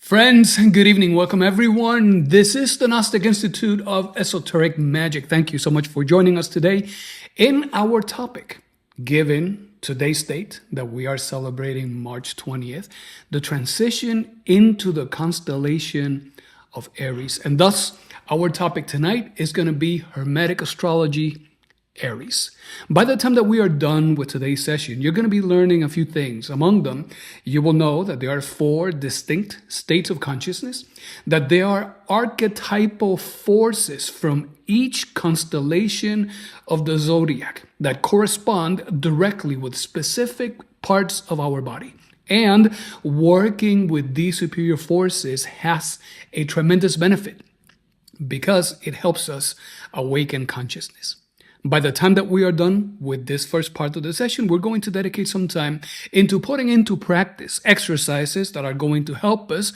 Friends, good evening. Welcome, everyone. This is the Gnostic Institute of Esoteric Magic. Thank you so much for joining us today in our topic, given today's date that we are celebrating March 20th, the transition into the constellation of Aries. And thus, our topic tonight is going to be Hermetic Astrology, Aries. By the time that we are done with today's session, you're going to be learning a few things. Among them, you will know that there are 4 distinct states of consciousness, that there are archetypal forces from each constellation of the Zodiac that correspond directly with specific parts of our body. And working with these superior forces has a tremendous benefit because it helps us awaken consciousness. By the time that we are done with this first part of the session, we're going to dedicate some time into putting into practice exercises that are going to help us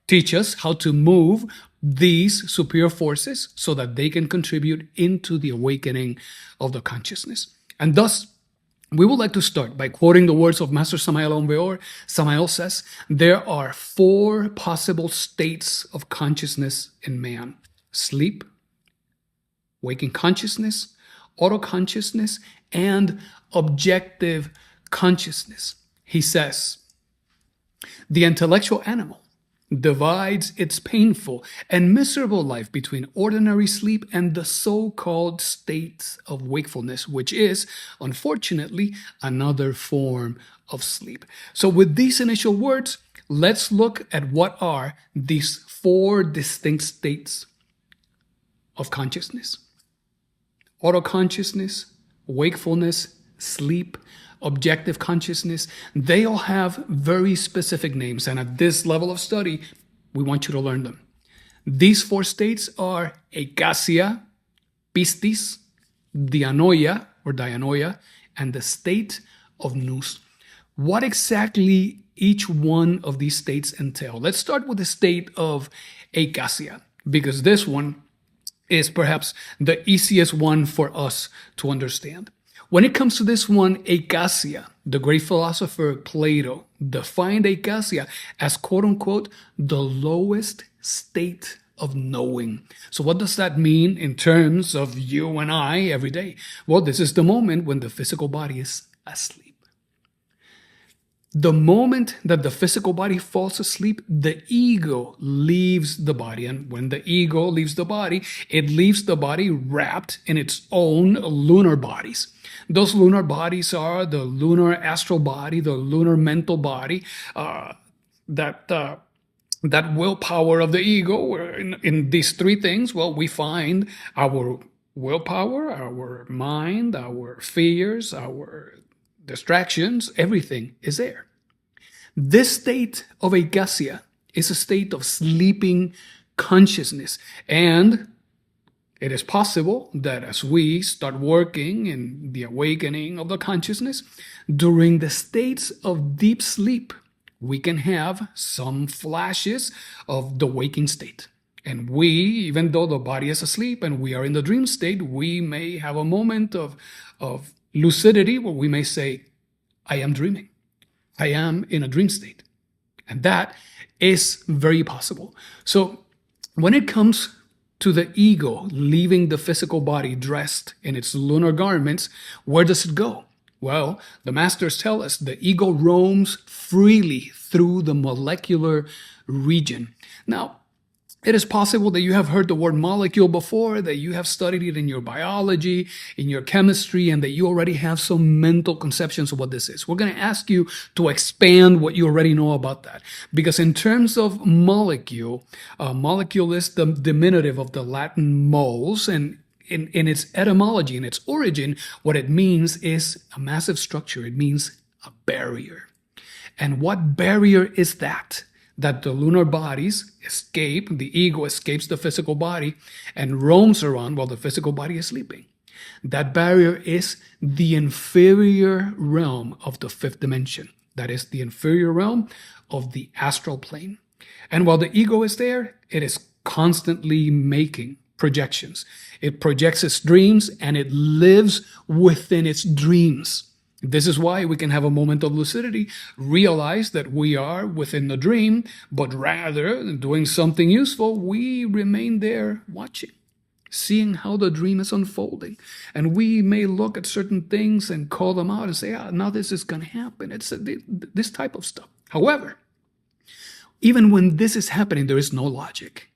teach us how to move these superior forces so that they can contribute into the awakening of the consciousness. And thus, we would like to start by quoting the words of Master Samael Aun-Weor. Samael says, there are 4 possible states of consciousness in man: sleep, waking consciousness, auto-consciousness, and objective consciousness. He says, the intellectual animal divides its painful and miserable life between ordinary sleep and the so-called state of wakefulness, which is, unfortunately, another form of sleep. So with these initial words, let's look at what are these 4 distinct states of consciousness: auto-consciousness, wakefulness, sleep, objective consciousness. They all have very specific names, and at this level of study, we want you to learn them. These 4 states are Eikasia, Pistis, DIANOIA, and the state of NOUS. What exactly each one of these states entail? Let's start with the state of Eikasia, because this one is perhaps the easiest one for us to understand. When it comes to this one, Eikasia, the great philosopher Plato defined Eikasia as, quote unquote, the lowest state of knowing. So what does that mean in terms of you and I every day? Well, this is the moment when the physical body is asleep. The moment that the physical body falls asleep, the ego leaves the body. And when the ego leaves the body, it leaves the body wrapped in its own lunar bodies. Those lunar bodies are the lunar astral body, the lunar mental body, that willpower of the ego. In these 3 things, well, we find our willpower, our mind, our fears, our distractions, everything is there. This state of Eikasia is a state of sleeping consciousness. And it is possible that as we start working in the awakening of the consciousness, during the states of deep sleep, we can have some flashes of the waking state. And we, even though the body is asleep and we are in the dream state, we may have a moment of lucidity where we may say, I am dreaming. I am in a dream state. And that is very possible. So when it comes to the ego leaving the physical body dressed in its lunar garments, where does it go? Well, the masters tell us the ego roams freely through the molecular region. Now, it is possible that you have heard the word molecule before, that you have studied it in your biology, in your chemistry, and that you already have some mental conceptions of what this is. We're going to ask you to expand what you already know about that. Because in terms of molecule, molecule is the diminutive of the Latin moles, and in its etymology, in its origin, what it means is a massive structure. It means a barrier. And what barrier is that? That the lunar bodies escape, the ego escapes the physical body and roams around while the physical body is sleeping. That barrier is the inferior realm of the 5th dimension. That is the inferior realm of the astral plane. And while the ego is there, it is constantly making projections. It projects its dreams and it lives within its dreams. This is why we can have a moment of lucidity, realize that we are within the dream, but rather than doing something useful, we remain there watching, seeing how the dream is unfolding. And we may look at certain things and call them out and say, now this is going to happen. It's this type of stuff. However, even when this is happening, there is no logic.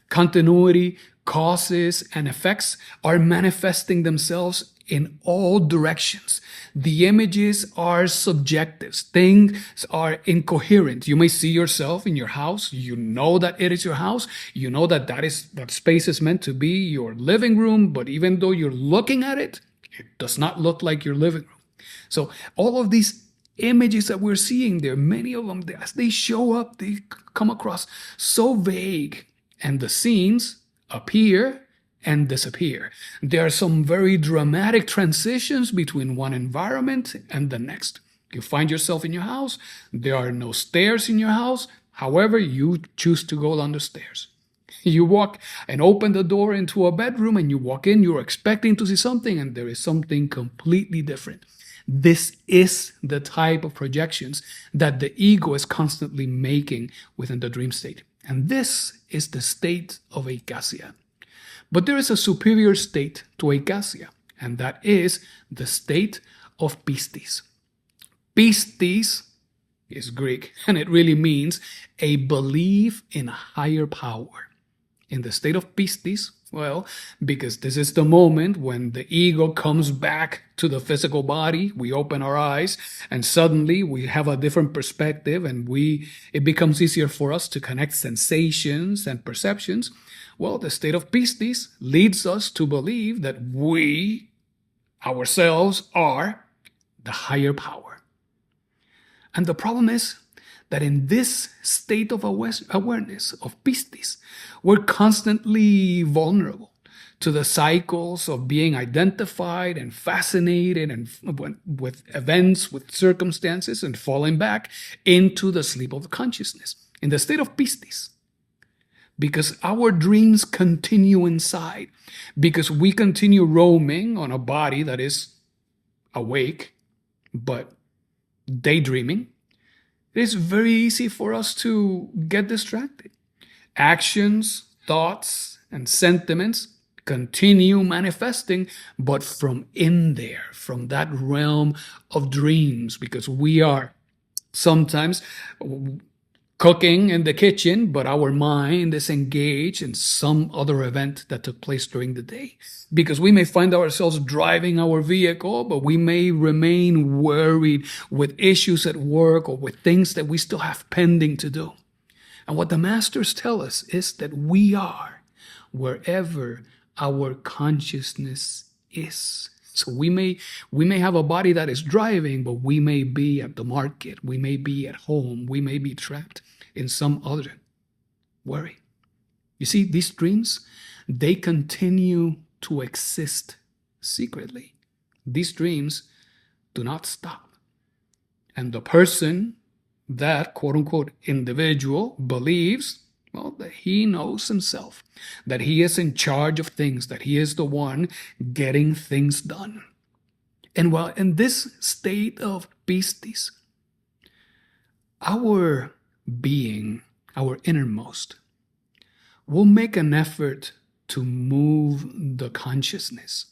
Continuity, causes, and effects are manifesting themselves in all directions. The images are subjective. Things are incoherent. You may see yourself in your house. You know that it is your house. You know that that space is meant to be your living room. But even though you're looking at it, it does not look like your living room. So all of these images that we're seeing there, many of them, as they show up, they come across so vague. And the scenes appear and disappear. There are some very dramatic transitions between one environment and the next. You find yourself in your house. There are no stairs in your house. However, you choose to go down the stairs. You walk and open the door into a bedroom and you walk in. You're expecting to see something and there is something completely different. This is the type of projections that the ego is constantly making within the dream state. And this is the state of akasia. But there is a superior state to akasia, and that is the state of pistis. Pistis is Greek, and it really means a belief in a higher power. In the state of pistis, well, because this is the moment when the ego comes back to the physical body, we open our eyes, and suddenly we have a different perspective, and it becomes easier for us to connect sensations and perceptions. Well, the state of pistis leads us to believe that we ourselves are the higher power. And the problem is that in this state of awareness, of pistis, we're constantly vulnerable to the cycles of being identified and fascinated and with events, with circumstances, and falling back into the sleep of consciousness. In the state of pistis, because our dreams continue inside, because we continue roaming on a body that is awake, but daydreaming, it is very easy for us to get distracted. Actions, thoughts, and sentiments continue manifesting, but from in there, from that realm of dreams, because we are sometimes cooking in the kitchen, but our mind is engaged in some other event that took place during the day. Because we may find ourselves driving our vehicle, but we may remain worried with issues at work or with things that we still have pending to do. And what the masters tell us is that we are wherever our consciousness is. So we may have a body that is driving, but we may be at the market, we may be at home, we may be trapped in some other worry. You see, these dreams, they continue to exist secretly. These dreams do not stop. And the person, that quote-unquote individual, believes, well, that he knows himself, that he is in charge of things, that he is the one getting things done. And while in this state of pistis, our being, our innermost, will make an effort to move the consciousness.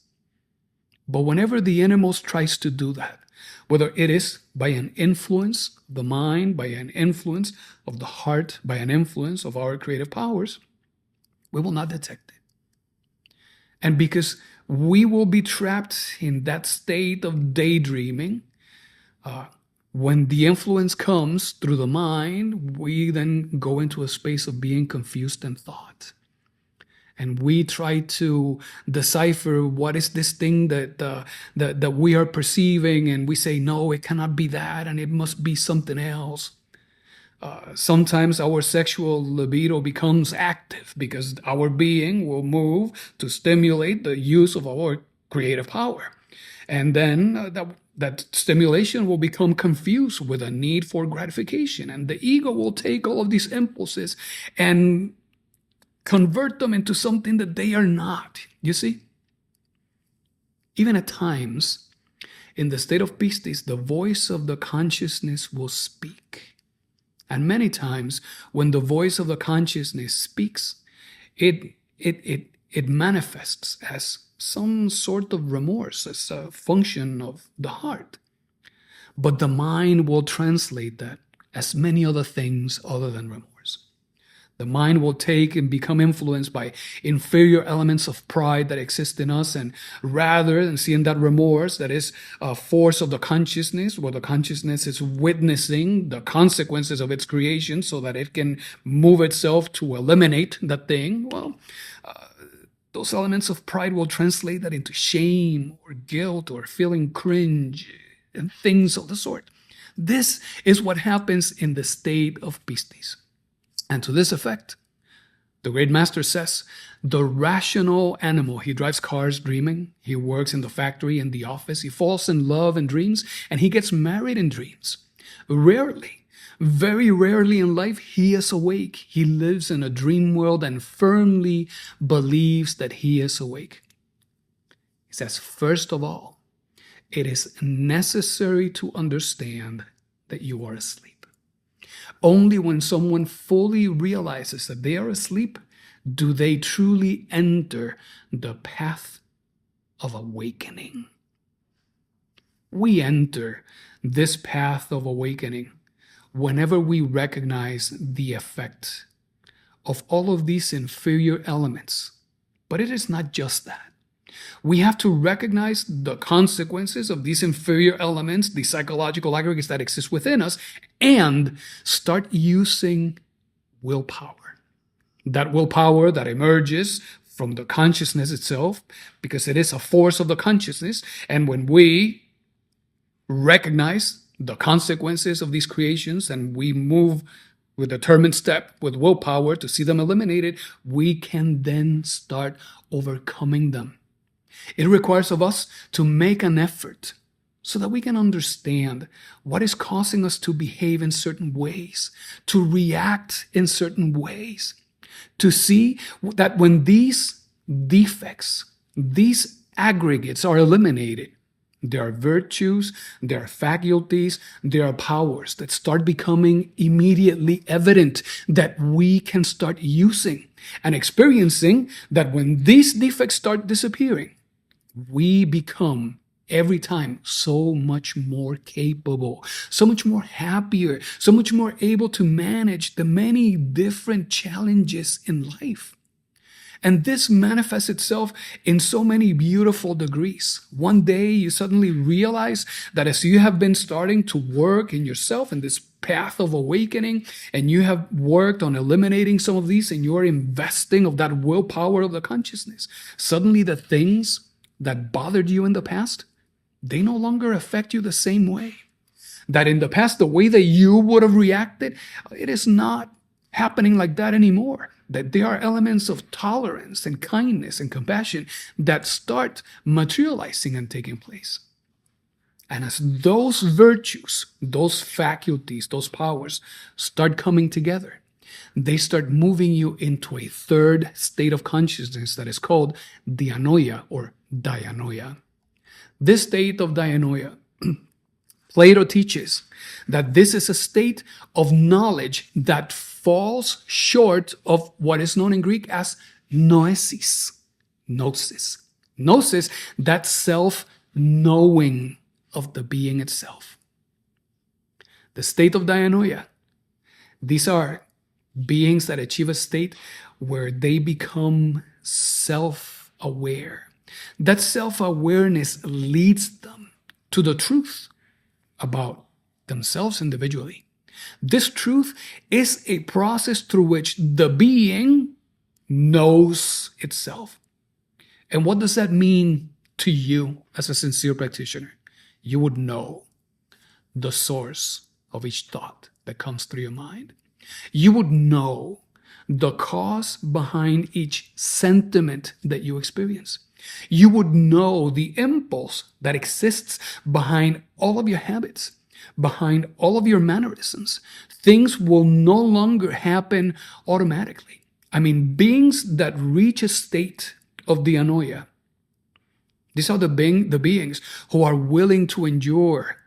But whenever the innermost tries to do that, whether it is by an influence of the mind, by an influence of the heart, by an influence of our creative powers, we will not detect it. And because we will be trapped in that state of daydreaming, when the influence comes through the mind, we then go into a space of being confused in thought. And we try to decipher what is this thing that we are perceiving, and we say, no, it cannot be that, and it must be something else. Sometimes our sexual libido becomes active because our being will move to stimulate the use of our creative power. And then that stimulation will become confused with a need for gratification. And the ego will take all of these impulses and convert them into something that they are not. You see? Even at times, In the state of Piscis, the voice of the consciousness will speak. And many times, when the voice of the consciousness speaks, it manifests as some sort of remorse, as a function of the heart. But the mind will translate that as many other things other than remorse. The mind will take and become influenced by inferior elements of pride that exist in us, and rather than seeing that remorse that is a force of the consciousness, where the consciousness is witnessing the consequences of its creation so that it can move itself to eliminate that thing, well, those elements of pride will translate that into shame or guilt or feeling cringe and things of the sort. This is what happens in the state of Piscis. And to this effect, the great master says, the rational animal, he drives cars dreaming, he works in the factory, in the office, he falls in love in dreams, and he gets married in dreams. Rarely, very rarely in life, he is awake. He lives in a dream world and firmly believes that he is awake. He says, first of all, it is necessary to understand that you are asleep. Only when someone fully realizes that they are asleep do they truly enter the path of awakening. We enter this path of awakening whenever we recognize the effect of all of these inferior elements. But it is not just that. We have to recognize the consequences of these inferior elements, the psychological aggregates that exist within us, and start using willpower. That willpower that emerges from the consciousness itself, because it is a force of the consciousness. And when we recognize the consequences of these creations and we move with determined step, with willpower to see them eliminated, we can then start overcoming them. It requires of us to make an effort so that we can understand what is causing us to behave in certain ways, to react in certain ways, to see that when these defects, these aggregates are eliminated, there are virtues, there are faculties, there are powers that start becoming immediately evident that we can start using and experiencing, that when these defects start disappearing, we become every time so much more capable, so much more happier, so much more able to manage the many different challenges in life. And this manifests itself in so many beautiful degrees. One day you suddenly realize that as you have been starting to work in yourself in this path of awakening, and you have worked on eliminating some of these, and you are investing of that willpower of the consciousness, suddenly the things that bothered you in the past, they no longer affect you the same way. That in the past, the way that you would have reacted, it is not happening like that anymore. That there are elements of tolerance and kindness and compassion that start materializing and taking place. And as those virtues, those faculties, those powers start coming together, they start moving you into a third state of consciousness that is called DIANOIA or DIANOIA. This state of DIANOIA, Plato teaches that this is a state of knowledge that falls short of what is known in Greek as noesis. Gnosis. Gnosis, that self-knowing of the being itself. The state of DIANOIA, these are beings that achieve a state where they become self-aware. That self-awareness leads them to the truth about themselves individually. This truth is a process through which the being knows itself. And what does that mean to you as a sincere practitioner? You would know the source of each thought that comes through your mind. You would know the cause behind each sentiment that you experience. You would know the impulse that exists behind all of your habits, behind all of your mannerisms. Things will no longer happen automatically. I mean, beings that reach a state of DIANOIA, These are the beings who are willing to endure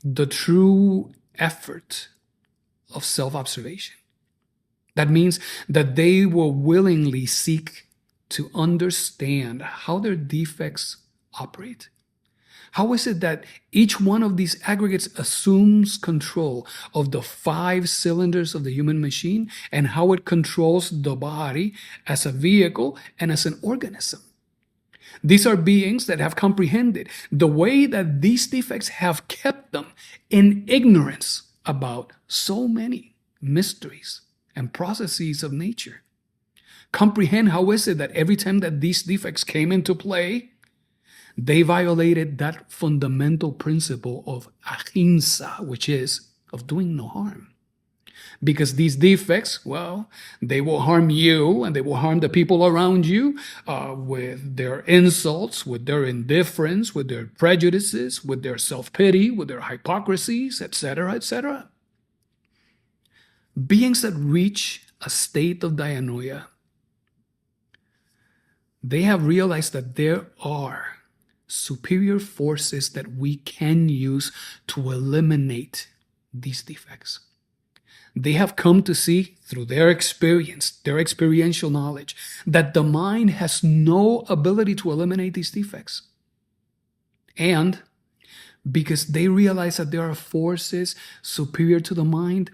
the true effort of self-observation. That means that they will willingly seek to understand how their defects operate. How is it that each one of these aggregates assumes control of the 5 cylinders of the human machine, and how it controls the body as a vehicle and as an organism? These are beings that have comprehended the way that these defects have kept them in ignorance about so many mysteries and processes of nature. Comprehend how is it that every time that these defects came into play, they violated that fundamental principle of ahimsa, which is of doing no harm. Because these defects, well, they will harm you and they will harm the people around you with their insults, with their indifference, with their prejudices, with their self-pity, with their hypocrisies, etc., etc. Beings that reach a state of DIANOIA, they have realized that there are superior forces that we can use to eliminate these defects. They have come to see through their experience, their experiential knowledge, that the mind has no ability to eliminate these defects. And because they realize that there are forces superior to the mind,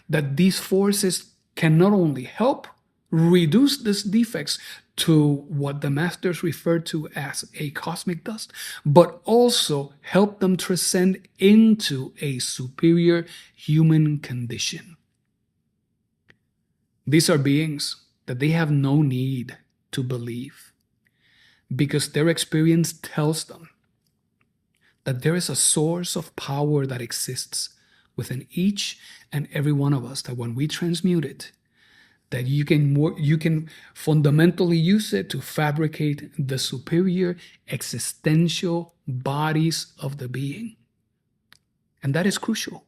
that these forces can not only help reduce these defects to what the masters refer to as a cosmic dust, but also help them transcend into a superior human condition. These are beings that they have no need to believe, because their experience tells them that there is a source of power that exists within each and every one of us, that when we transmute it, that you can fundamentally use it to fabricate the superior existential bodies of the being. And that is crucial,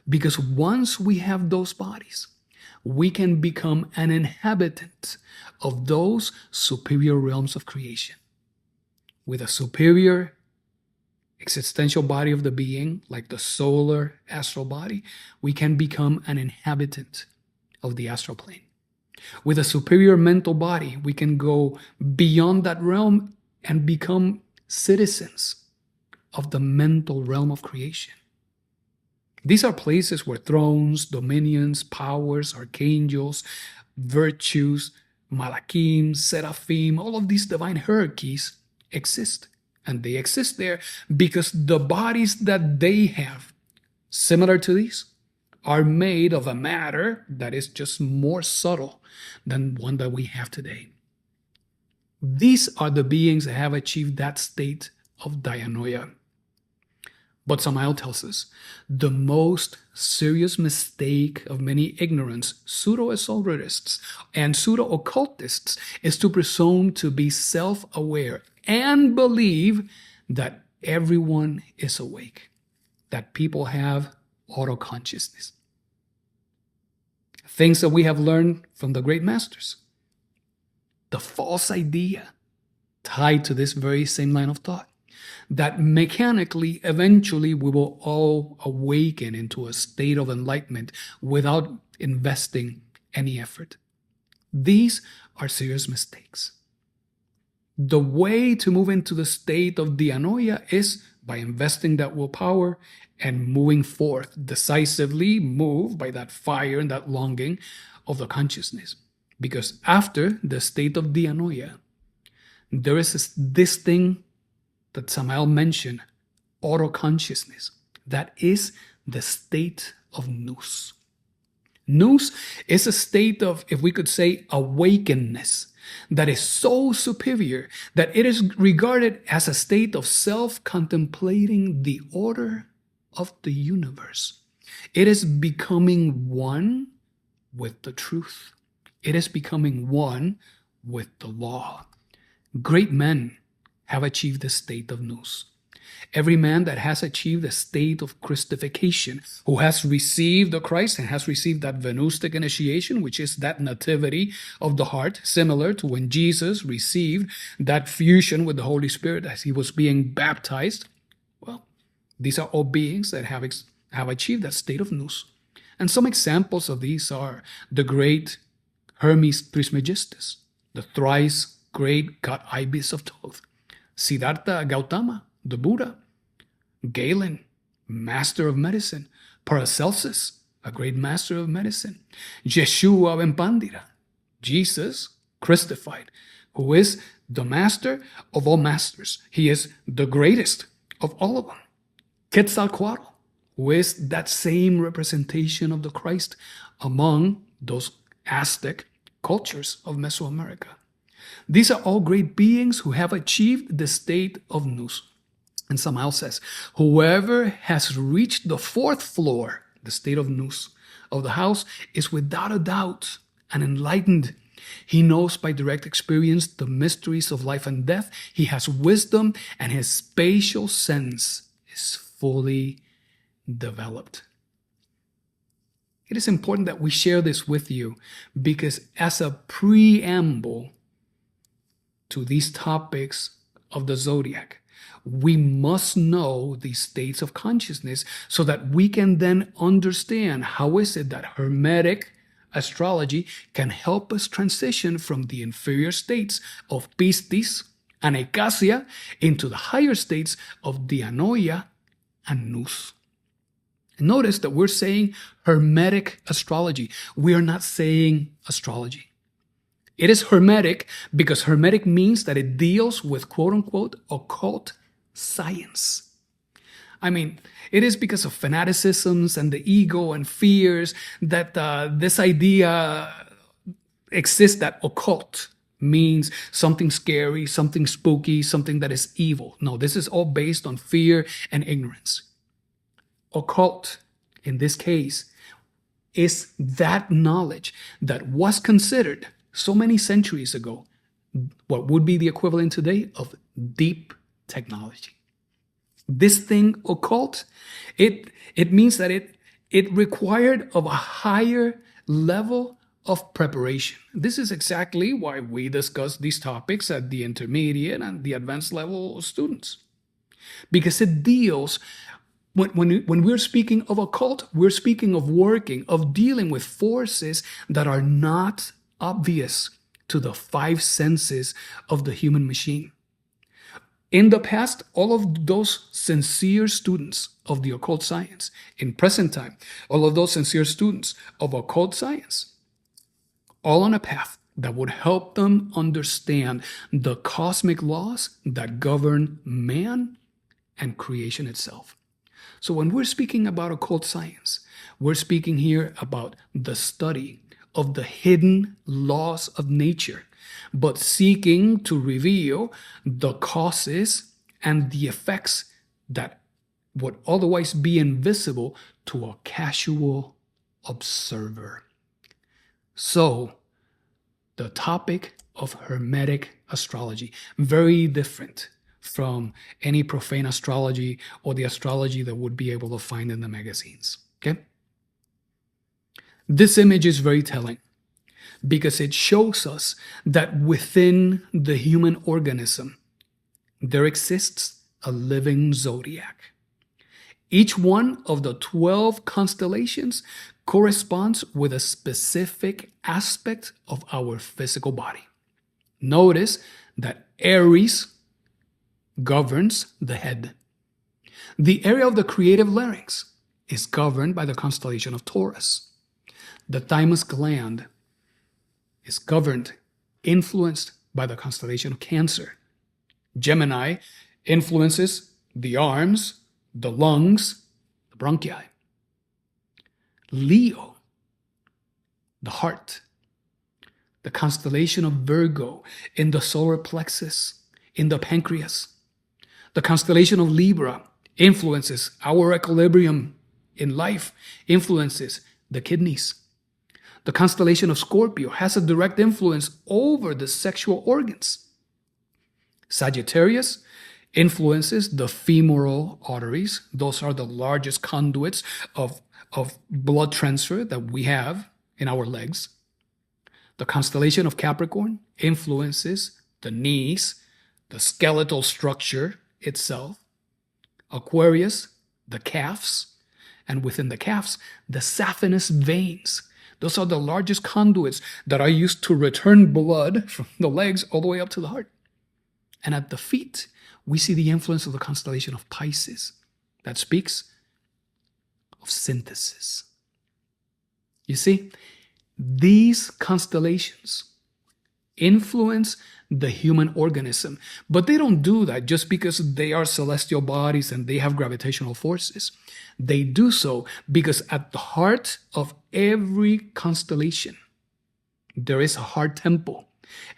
because once we have those bodies, we can become an inhabitant of those superior realms of creation. With a superior existential body of the being, like the solar astral body, we can become an inhabitant of the astral plane. With a superior mental body, we can go beyond that realm and become citizens of the mental realm of creation. These are places where thrones, dominions, powers, archangels, virtues, malakim, seraphim, all of these divine hierarchies exist. And they exist there because the bodies that they have, similar to these, are made of a matter that is just more subtle than one that we have today. These are the beings that have achieved that state of DIANOIA. But Samael tells us the most serious mistake of many ignorance, pseudo-esoterists and pseudo-occultists, is to presume to be self-aware and believe that everyone is awake, that people have auto-consciousness. Things that we have learned from the great masters. The false idea tied to this very same line of thought, that mechanically, eventually, we will all awaken into a state of enlightenment without investing any effort. These are serious mistakes. The way to move into the state of DIANOIA is by investing that willpower and moving forth, decisively moved by that fire and that longing of the consciousness. Because after the state of DIANOIA, there is this thing that Samael mentioned, auto-consciousness. That is the state of NOUS. NOUS is a state of, if we could say, awakeness that is so superior that it is regarded as a state of self-contemplating the order of the universe. It is becoming one with the truth. It is becoming one with the law. Great men have achieved the state of NOUS. Every man that has achieved a state of Christification, who has received the Christ and has received that Gnostic initiation, which is that nativity of the heart, similar to when Jesus received that fusion with the Holy Spirit as he was being baptized. Well, these are all beings that have achieved that state of nous. And some examples of these are the great Hermes Trismegistus, the thrice great god Ibis of Thoth, Siddhartha Gautama, the Buddha, Galen, master of medicine, Paracelsus, a great master of medicine, Yeshua ben Pandira, Jesus, Christified, who is the master of all masters. He is the greatest of all of them. Quetzalcoatl, who is that same representation of the Christ among those Aztec cultures of Mesoamerica. These are all great beings who have achieved the state of nous. And Samael says, whoever has reached the fourth floor, the state of nous, of the house, is without a doubt an enlightened. He knows by direct experience the mysteries of life and death. He has wisdom, and his spatial sense is fully developed. It is important that we share this with you because as a preamble to these topics of the zodiac, we must know these states of consciousness so that we can then understand how is it that Hermetic astrology can help us transition from the inferior states of Piscis and Acacia into the higher states of DIANOIA and NOUS. Notice that we're saying Hermetic astrology. We are not saying astrology. It is Hermetic because Hermetic means that it deals with quote-unquote occult science. I mean, it is because of fanaticisms and the ego and fears that this idea exists that occult means something scary, something spooky, something that is evil. No, this is all based on fear and ignorance. Occult, in this case, is that knowledge that was considered so many centuries ago what would be the equivalent today of deep technology. This thing occult, it means that it required of a higher level of preparation. This is exactly why we discuss these topics at the intermediate and the advanced level students, because it deals. When we're speaking of occult, we're speaking of working, of dealing with forces that are not obvious to the five senses of the human machine. In the past, all of those sincere students of the occult science, in present time, all of those sincere students of occult science, all on a path that would help them understand the cosmic laws that govern man and creation itself. So when we're speaking about occult science, we're speaking here about the study of the hidden laws of nature, but seeking to reveal the causes and the effects that would otherwise be invisible to a casual observer. So, the topic of Hermetic astrology, very different from any profane astrology or the astrology that would be able to find in the magazines. Okay? This image is very telling because it shows us that within the human organism, there exists a living zodiac. Each one of the 12 constellations corresponds with a specific aspect of our physical body. Notice that Aries governs the head. The area of the creative larynx is governed by the constellation of Taurus. The thymus gland is governed, influenced by the constellation of Cancer. Gemini influences the arms, the lungs, the bronchi. Leo, the heart. The constellation of Virgo in the solar plexus, in the pancreas. The constellation of Libra influences our equilibrium in life, influences the kidneys. The constellation of Scorpio has a direct influence over the sexual organs. Sagittarius influences the femoral arteries. Those are the largest conduits of blood transfer that we have in our legs. The constellation of Capricorn influences the knees, the skeletal structure itself. Aquarius, the calves, and within the calves, the saphenous veins. Those are the largest conduits that are used to return blood from the legs all the way up to the heart. And at the feet, we see the influence of the constellation of Pisces that speaks of synthesis. You see, these constellations influence the human organism, but they don't do that just because they are celestial bodies and they have gravitational forces. They do so because at the heart of every constellation, there is a heart temple.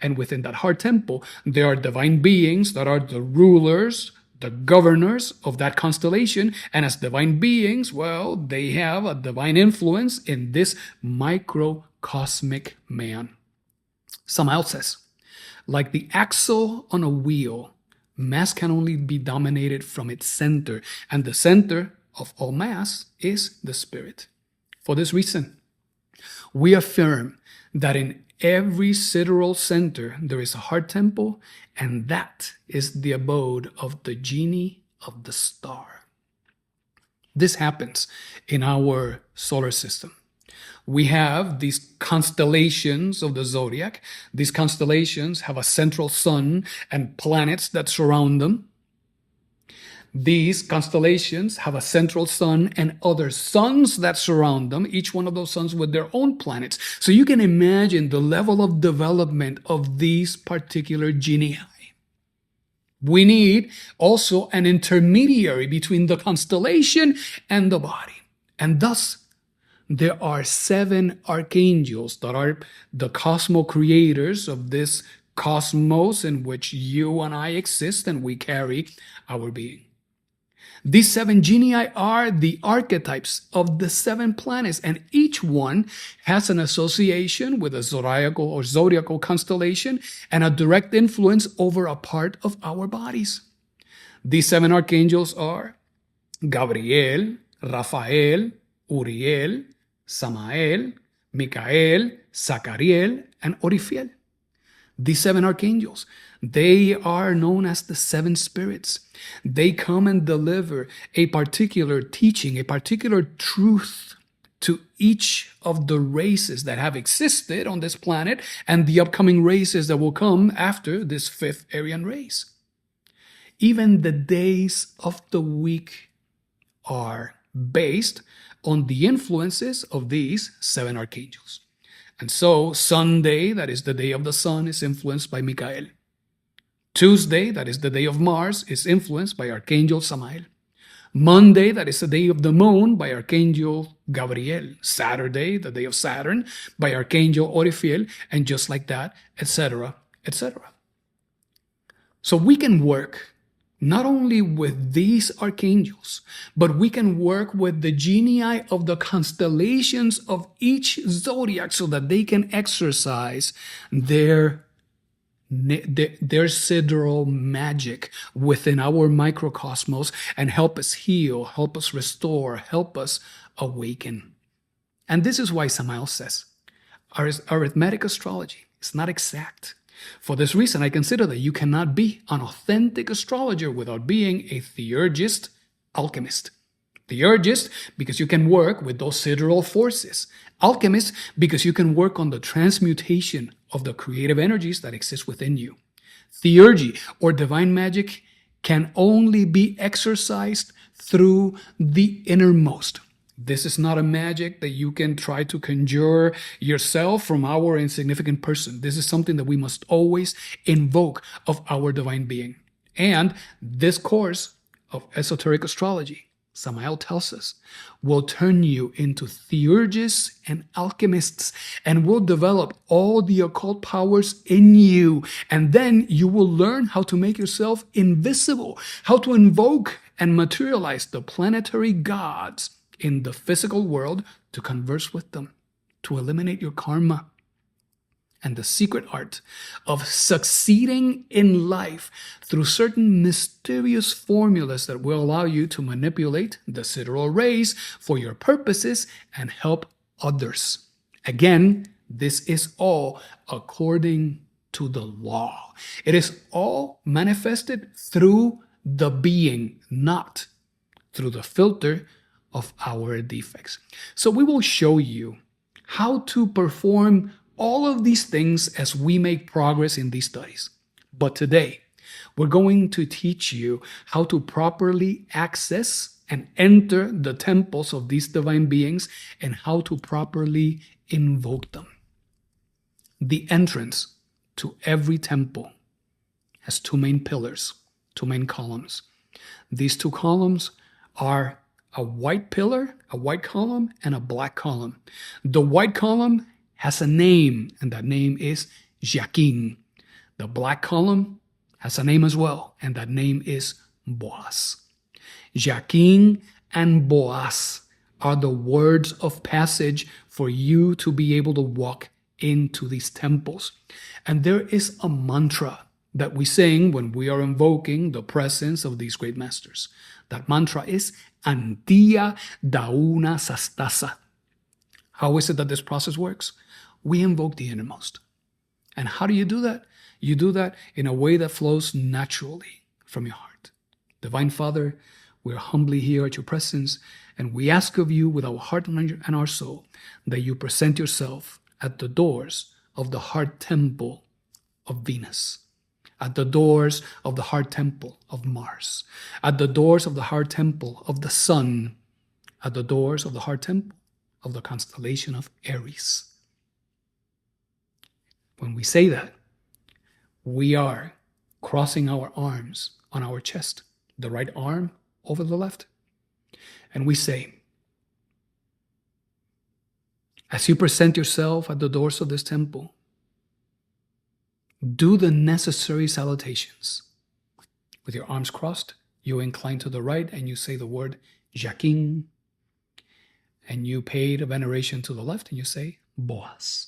And within that heart temple, there are divine beings that are the rulers, the governors of that constellation. And as divine beings, well, they have a divine influence in this microcosmic man. Samael says, like the axle on a wheel, mass can only be dominated from its center, and the center of all mass is the spirit. For this reason, we affirm that in every sidereal center there is a heart temple, and that is the abode of the genie of the star. This happens in our solar system. We have these constellations of the zodiac. These constellations have a central sun and planets that surround them. These constellations have a central sun and other suns that surround them, each one of those suns with their own planets. So you can imagine the level of development of these particular genii. We need also an intermediary between the constellation and the body. And thus, there are 7 archangels that are the cosmo creators of this cosmos in which you and I exist and we carry our being. These 7 genii are the archetypes of the 7 planets, and each one has an association with a zodiacal constellation and a direct influence over a part of our bodies. These 7 archangels are Gabriel, Raphael, Uriel, Samael, Michael, Zachariel, and Orifiel. These 7 archangels, they are known as the 7 spirits. They come and deliver a particular teaching, a particular truth to each of the races that have existed on this planet and the upcoming races that will come after this 5th Aryan race. Even the days of the week are based on the influences of these 7 archangels. And so Sunday, that is the day of the sun, is influenced by Michael. Tuesday, that is the day of Mars, is influenced by Archangel Samael. Monday, that is the day of the moon, by Archangel Gabriel. Saturday, the day of Saturn, by Archangel Orifiel, and just like that, etc., etc. So we can work not only with these archangels, but we can work with the genii of the constellations of each zodiac so that they can exercise their sidereal magic within our microcosmos and help us heal, help us restore, help us awaken. And this is why Samael says, arithmetic astrology is not exact. For this reason, I consider that you cannot be an authentic astrologer without being a theurgist alchemist. Theurgist, because you can work with those sidereal forces. Alchemist, because you can work on the transmutation of the creative energies that exist within you. Theurgy, or divine magic, can only be exercised through the innermost. This is not a magic that you can try to conjure yourself from our insignificant person. This is something that we must always invoke of our divine being. And this course of esoteric astrology, Samael tells us, will turn you into theurgists and alchemists and will develop all the occult powers in you. And then you will learn how to make yourself invisible, how to invoke and materialize the planetary gods in the physical world to converse with them, to eliminate your karma. and the secret art of succeeding in life through certain mysterious formulas that will allow you to manipulate the sidereal rays for your purposes and help others. Again, this is all according to the law. It is all manifested through the being, not through the filter of our defects. So we will show you how to perform all of these things as we make progress in these studies. But today, we're going to teach you how to properly access and enter the temples of these divine beings and how to properly invoke them. The entrance to every temple has two main pillars, two main columns. These two columns are a white pillar, a white column, and a black column. The white column has a name, and that name is Jacquin. The black column has a name as well, and that name is Boaz. Jacquin and Boaz are the words of passage for you to be able to walk into these temples. And there is a mantra that we sing when we are invoking the presence of these great masters. That mantra is Antia Dauna Sastasa. How is it that this process works? We invoke the innermost. And how do you do that? You do that in a way that flows naturally from your heart. Divine Father, we're humbly here at your presence, and we ask of you with our heart and our soul that you present yourself at the doors of the heart temple of Venus, at the doors of the heart temple of Mars, at the doors of the heart temple of the Sun, at the doors of the heart temple of the constellation of Aries. When we say that, we are crossing our arms on our chest, the right arm over the left, and we say, as you present yourself at the doors of this temple, do the necessary salutations. With your arms crossed, you incline to the right and you say the word Jacquin, and you pay the veneration to the left and you say Boaz.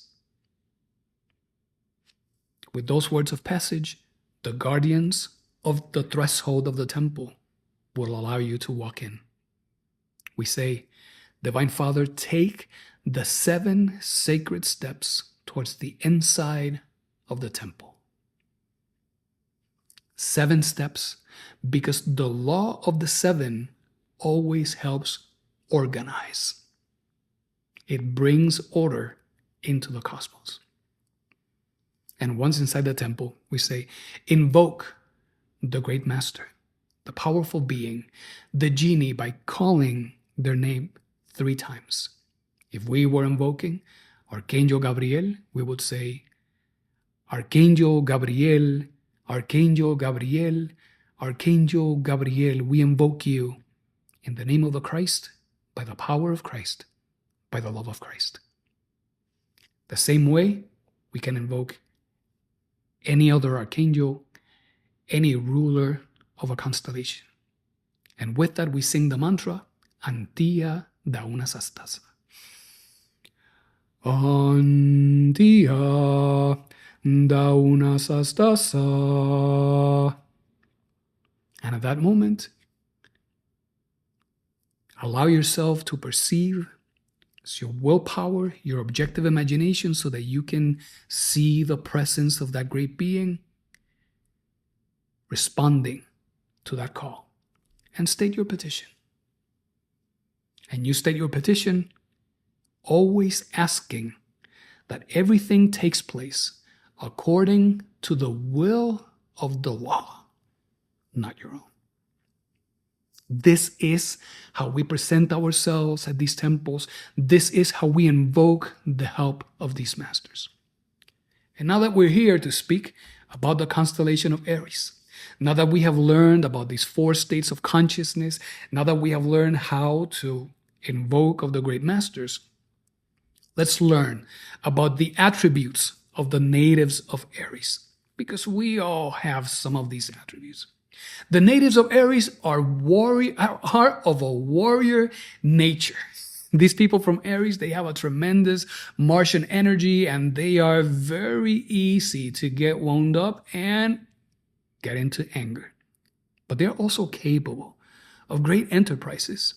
With those words of passage, the guardians of the threshold of the temple will allow you to walk in. We say, Divine Father, take the 7 sacred steps towards the inside of the temple. 7 steps, because the law of the 7 always helps organize. It brings order into the cosmos. And once inside the temple, we say, invoke the great master, the powerful being, the genie, by calling their name 3 times. If we were invoking Archangel Gabriel, we would say, Archangel Gabriel, Archangel Gabriel, Archangel Gabriel, we invoke you in the name of the Christ, by the power of Christ, by the love of Christ. The same way, we can invoke any other archangel, any ruler of a constellation. And with that, we sing the mantra, Antia Dauna Sastasa. Antia Dauna Sastasa. And at that moment, allow yourself to perceive your willpower, your objective imagination, so that you can see the presence of that great being responding to that call. And state your petition. And you state your petition always asking that everything takes place according to the will of the law, not your own. This is how we present ourselves at these temples. This is how we invoke the help of these masters. And now that we're here to speak about the constellation of Aries, now that we have learned about these 4 states of consciousness, now that we have learned how to invoke of the great masters, let's learn about the attributes of the natives of Aries, because we all have some of these attributes. The natives of Aries are of a warrior nature. These people from Aries, they have a tremendous Martian energy, and they are very easy to get wound up and get into anger. But they're also capable of great enterprises.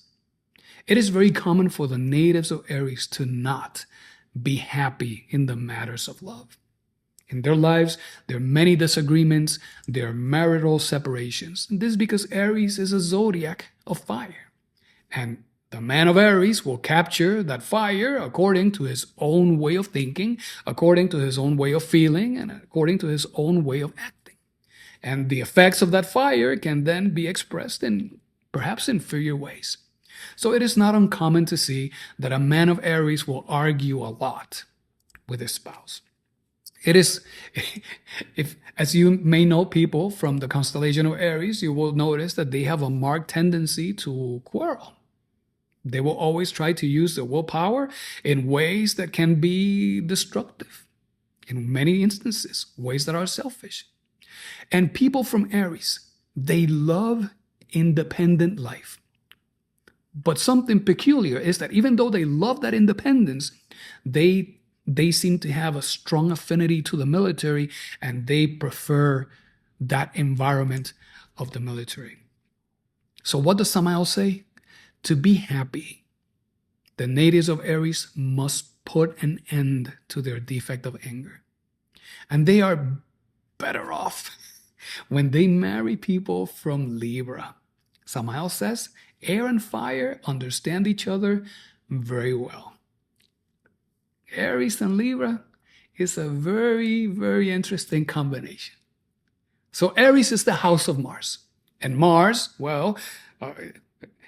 It is very common for the natives of Aries to not be happy in the matters of love. In their lives, there are many disagreements, there are marital separations. And this is because Aries is a zodiac of fire. And the man of Aries will capture that fire according to his own way of thinking, according to his own way of feeling, and according to his own way of acting. And the effects of that fire can then be expressed in perhaps inferior ways. So it is not uncommon to see that a man of Aries will argue a lot with his spouse. It is, if, as you may know people from the constellation of Aries, you will notice that they have a marked tendency to quarrel. They will always try to use their willpower in ways that can be destructive. In many instances, ways that are selfish. And people from Aries, they love independent life. But something peculiar is that even though they love that independence, they seem to have a strong affinity to the military, and they prefer that environment of the military. So what does Samael say? To be happy, the natives of Aries must put an end to their defect of anger. And they are better off when they marry people from Libra. Samael says, air and fire understand each other very well. Aries and Libra is a very, very interesting combination. So Aries is the house of Mars. And Mars, well,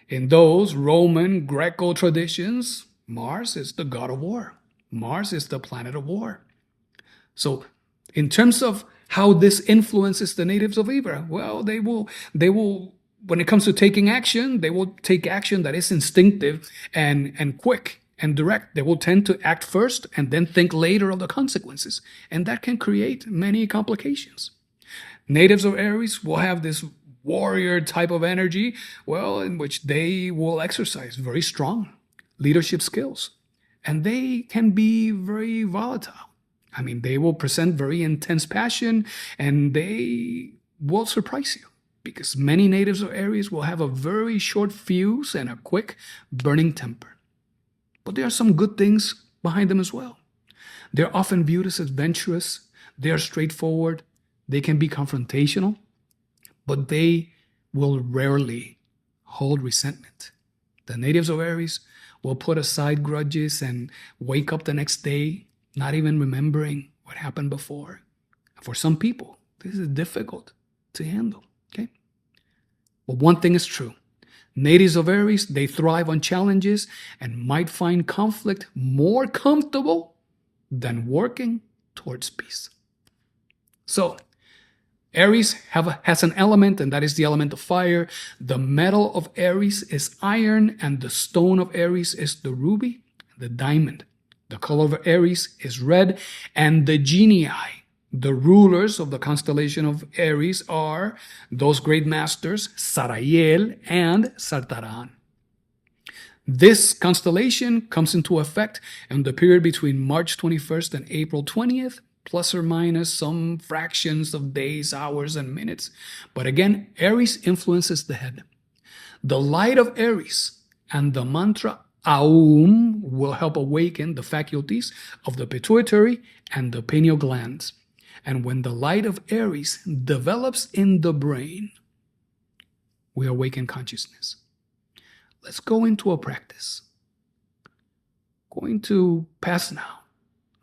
in those Roman Greco traditions, Mars is the god of war. Mars is the planet of war. So in terms of how this influences the natives of Libra, well, they will, when it comes to taking action, they will take action that is instinctive and quick and direct. They will tend to act first and then think later of the consequences. And that can create many complications. Natives of Aries will have this warrior type of energy, well, in which they will exercise very strong leadership skills. And they can be very volatile. I mean, they will present very intense passion, and they will surprise you, because many natives of Aries will have a very short fuse and a quick burning temper. But there are some good things behind them as well. They're often viewed as adventurous, they're straightforward, they can be confrontational, but they will rarely hold resentment. The natives of Aries will put aside grudges and wake up the next day not even remembering what happened before. For some people, this is difficult to handle, okay? But one thing is true. Natives of Aries, they thrive on challenges and might find conflict more comfortable than working towards peace. So, Aries has an element, and that is the element of fire. The metal of Aries is iron, and the stone of Aries is the ruby, the diamond. The color of Aries is red, and the genii, the rulers of the constellation of Aries, are those great masters, Sarael and Sartaran. This constellation comes into effect in the period between March 21st and April 20th, plus or minus some fractions of days, hours, and minutes. But again, Aries influences the head. The light of Aries and the mantra Aum will help awaken the faculties of the pituitary and the pineal glands. And when the light of Aries develops in the brain, we awaken consciousness. Let's go into a practice. Going to pass now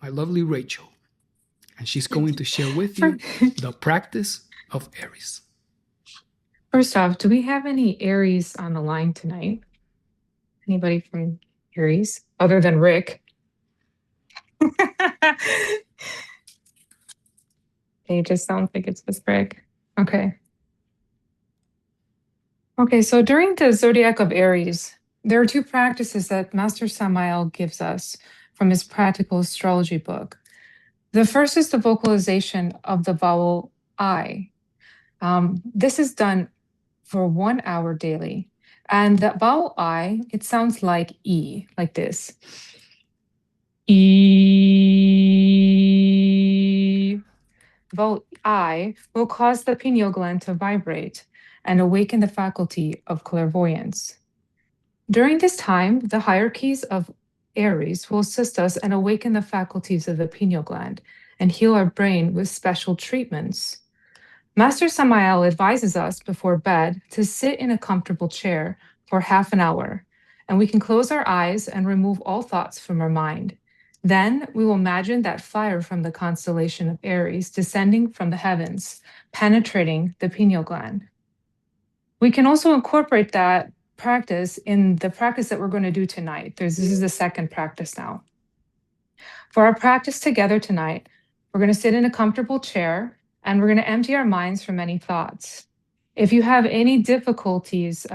my lovely Rachel, and she's going to share with you the practice of Aries. First off, do we have any Aries on the line tonight? Anybody from Aries other than Rick? It just sounds like it's with Rick. Okay. Okay, so during the Zodiac of Aries, there are two practices that Master Samael gives us from his practical astrology book. The first is the vocalization of the vowel I. This is done for 1 hour daily. And the vowel I, it sounds like E, like this. E. Vowel I will cause the pineal gland to vibrate and awaken the faculty of clairvoyance. During this time, the hierarchies of Aries will assist us and awaken the faculties of the pineal gland and heal our brain with special treatments. Master Samael advises us before bed to sit in a comfortable chair for half an hour, and we can close our eyes and remove all thoughts from our mind. Then we will imagine that fire from the constellation of Aries descending from the heavens, penetrating the pineal gland. We can also incorporate that practice in the practice that we're going to do tonight. This is the second practice now. For our practice together tonight, we're going to sit in a comfortable chair and we're going to empty our minds from any thoughts. If you have any difficulties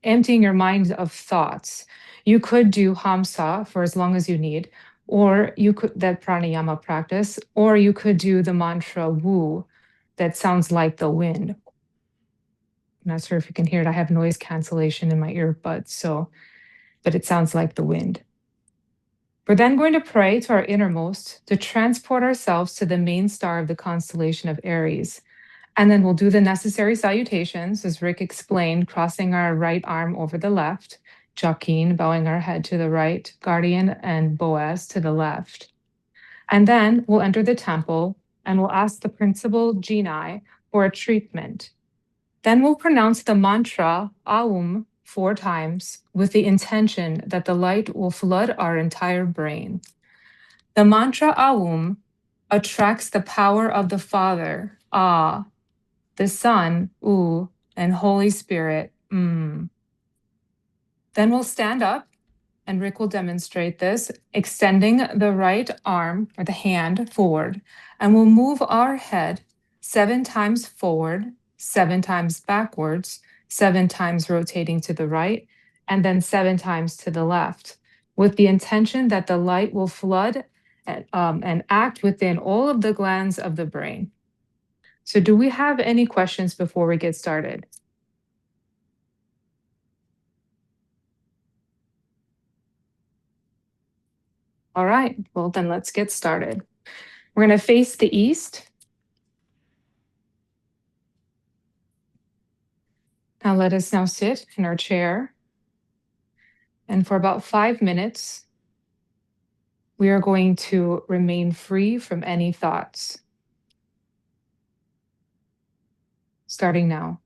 emptying your mind of thoughts, you could do Hamsa for as long as you need, or you could that pranayama practice, or you could do the mantra Wu that sounds like the wind. I'm not sure if you can hear it. I have noise cancellation in my earbuds, but it sounds like the wind. We're then going to pray to our innermost to transport ourselves to the main star of the constellation of Aries. And then we'll do the necessary salutations, as Rick explained, crossing our right arm over the left, Joaquin bowing our head to the right, Guardian and Boaz to the left. And then we'll enter the temple and we'll ask the principal genii for a treatment. Then we'll pronounce the mantra Aum 4 times with the intention that the light will flood our entire brain. The mantra Aum attracts the power of the Father, Ah, the Son, U, and Holy Spirit, Then we'll stand up, and Rick will demonstrate this, extending the right arm or the hand forward, and we'll move our head 7 times forward, 7 times backwards, 7 times rotating to the right, and then 7 times to the left, with the intention that the light will flood and act within all of the glands of the brain. So do we have any questions before we get started? All right, well then let's get started. We're going to face the east. Now let us now sit in our chair. And for about 5 minutes, we are going to remain free from any thoughts. Starting now.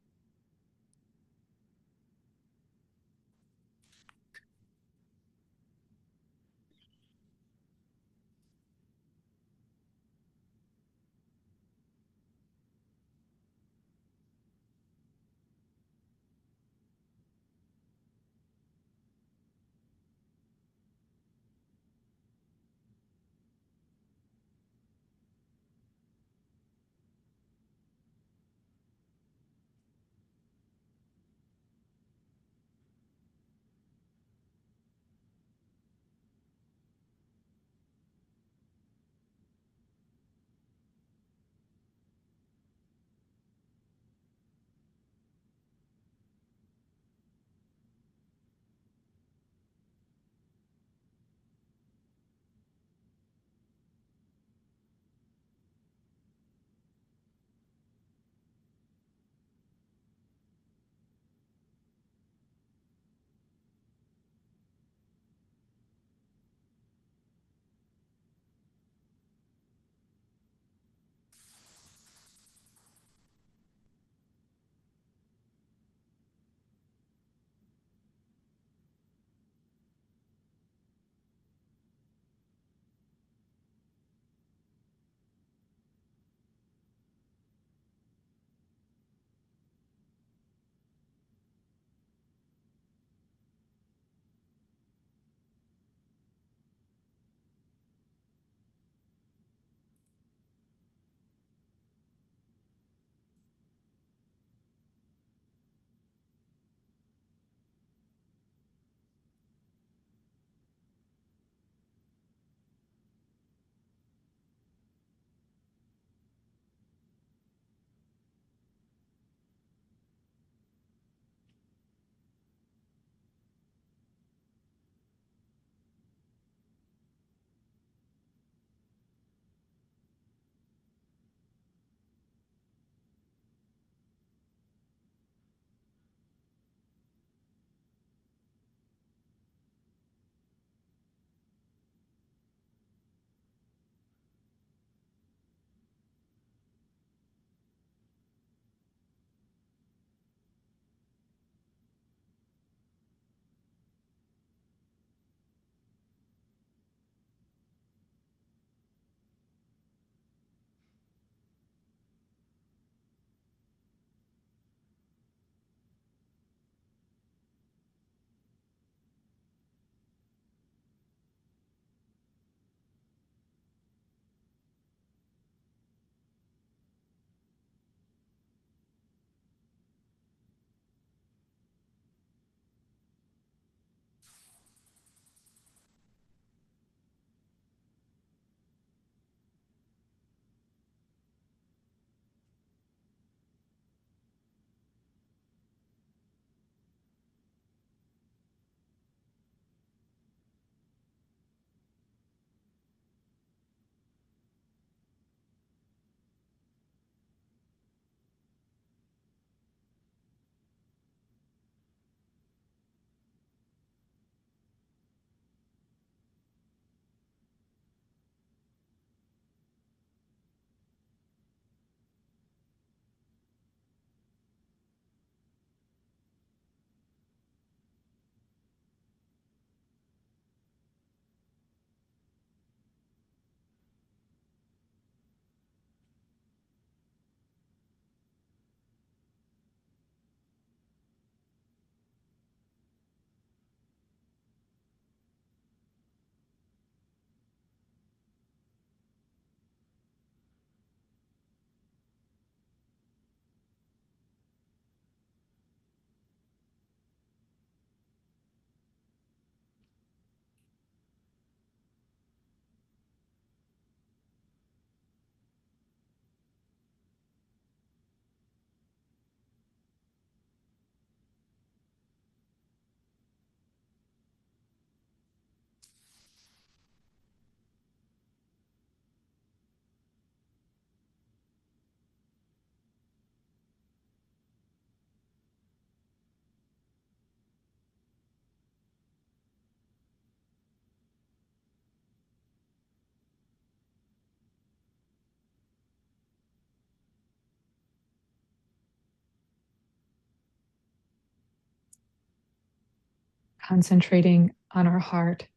Concentrating on our heart,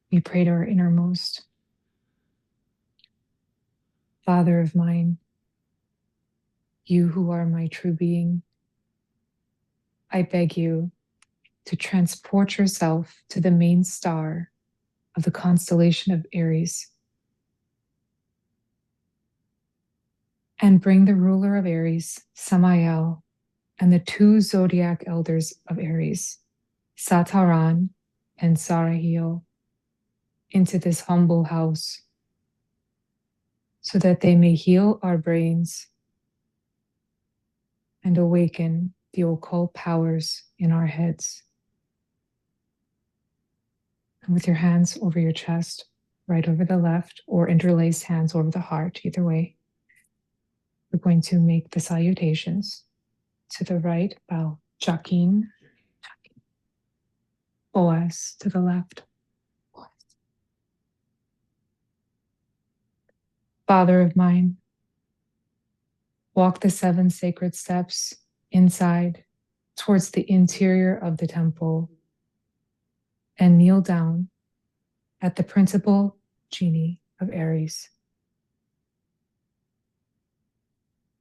we pray to our innermost. Father of mine, you who are my true being, I beg you to transport yourself to the main star of the constellation of Aries and bring the ruler of Aries, Samael, and the two zodiac elders of Aries, Sataran and Sarahiel, into this humble house so that they may heal our brains and awaken the occult powers in our heads. And with your hands over your chest, right over the left, or interlaced hands over the heart, either way, we're going to make the salutations. To the right, bow, Jakin, Boaz, to the left. Father of mine, walk the 7 sacred steps inside towards the interior of the temple and kneel down at the principal genie of Aries.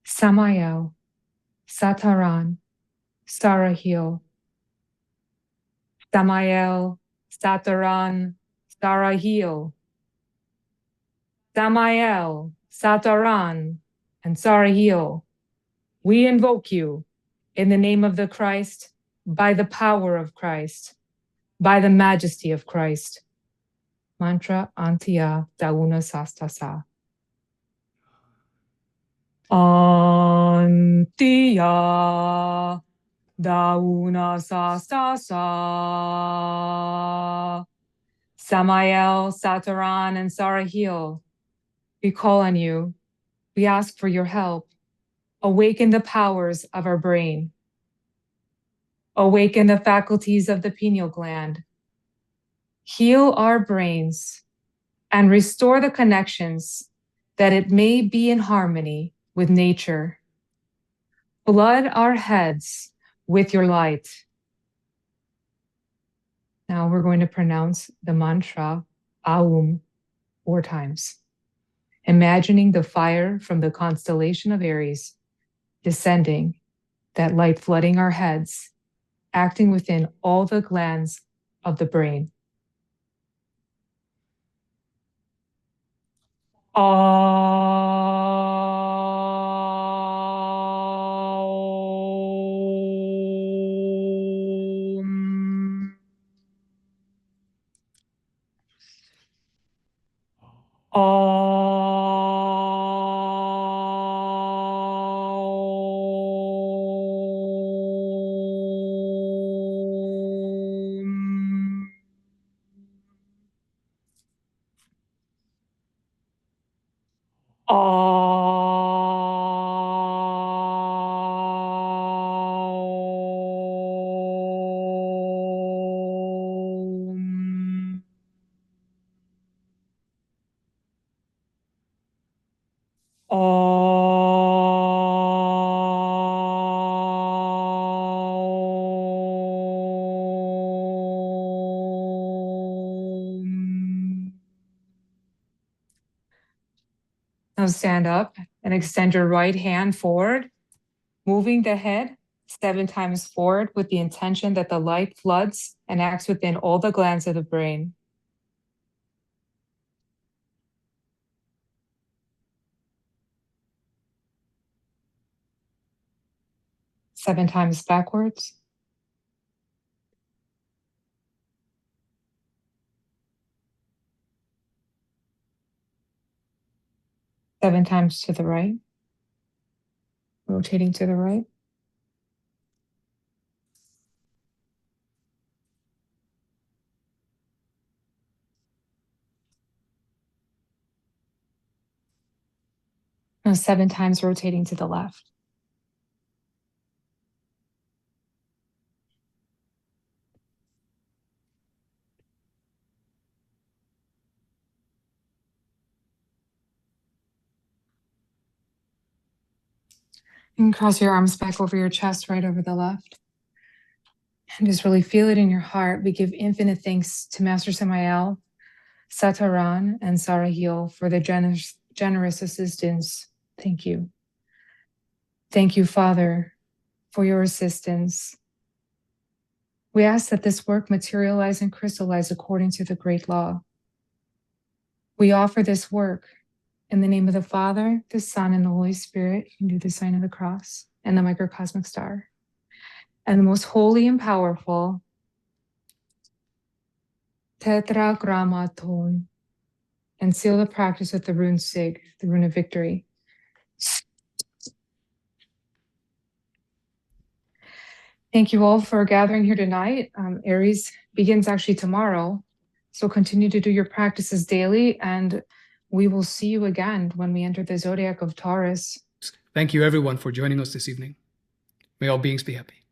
Samael, Sataran, Sarahiel. Samael, Sataran, Sarahiel. Samael, Sataran, and Sarahiel. We invoke you in the name of the Christ, by the power of Christ, by the majesty of Christ. Mantra Antiya Dauna Sastasa. Antiya Dauna Sastasa. Samael, Sataran, and Sarahiel, we call on you. We ask for your help. Awaken the powers of our brain. Awaken the faculties of the pineal gland. Heal our brains and restore the connections that it may be in harmony with nature. Flood our heads with your light. Now we're going to pronounce the mantra Aum 4 times, imagining the fire from the constellation of Aries descending, that light flooding our heads, acting within all the glands of the brain. Aum. Aum. Aum. Aum. Now stand up and extend your right hand forward, moving the head 7 times forward with the intention that the light floods and acts within all the glands of the brain. Seven times backwards. Seven times to the right. Rotating to the right. Now 7 times rotating to the left. And cross your arms back over your chest, right over the left. And just really feel it in your heart. We give infinite thanks to Master Samael, Sataran, and Sarahil for their generous assistance. Thank you. Thank you, Father, for your assistance. We ask that this work materialize and crystallize according to the great law. We offer this work in the name of the Father, the Son, and the Holy Spirit. You can do the sign of the cross and the microcosmic star. And the most holy and powerful Tetragrammaton, and seal the practice with the rune Sig, the rune of victory. Thank you all for gathering here tonight. Aries begins actually tomorrow, so continue to do your practices daily, and we will see you again when we enter the Zodiac of Taurus. Thank you, everyone, for joining us this evening. May all beings be happy.